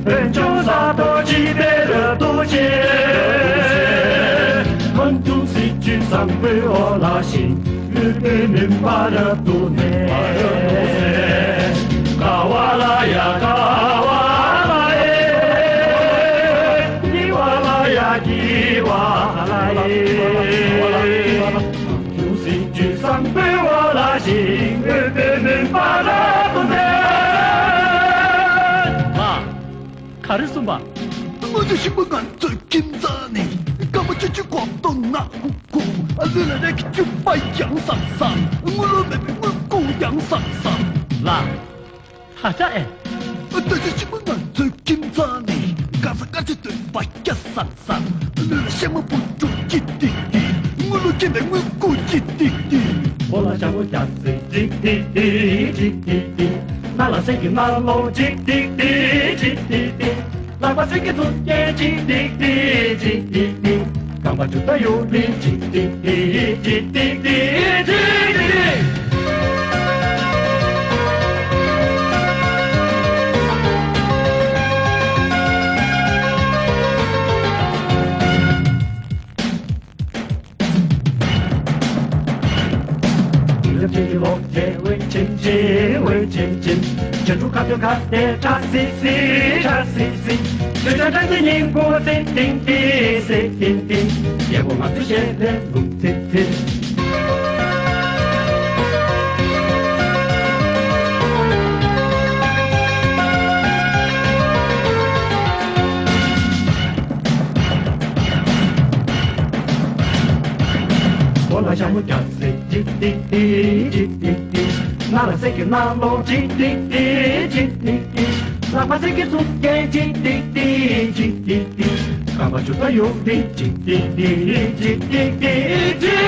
人就洒脱级别的渡劫，很多戏剧上被我拉心，日本人把的渡内，卡瓦拉呀卡瓦拉耶，伊瓦拉呀伊瓦拉耶，很多戏剧上被我拉心，日本人把的渡内。카리스마 아저씨만 앉아 김자니 까마치치 광동나 웃고 알르라레기 쭈빠 양상상 물어내비 물고 양상상 라 하자에 아저씨만 앉아 김자니 가사까지 뜰바 야상상 알르라시마 부쭈 찌띠띠 물어내비 물고 찌띠띠 몰라 자고 잤지 찌띠띠 찌띠띠 나라 생기 나로 찌띠띠 찌띠띠 나과 생기 두께 찌띠띠 찌띠띠 강바 주다 요리 찌띠띠 찌띠띠 찌띠띠 찌로为前进为前进，全主卡就卡的查西西查西西，就像战士英国谁顶顶谁顶顶，也不忙这些人不听听。我来想我讲谁滴滴滴滴滴滴，那来谁给那罗滴滴滴滴滴滴，哪怕谁给出给滴滴滴滴滴滴，干嘛就在有滴滴滴滴滴滴滴。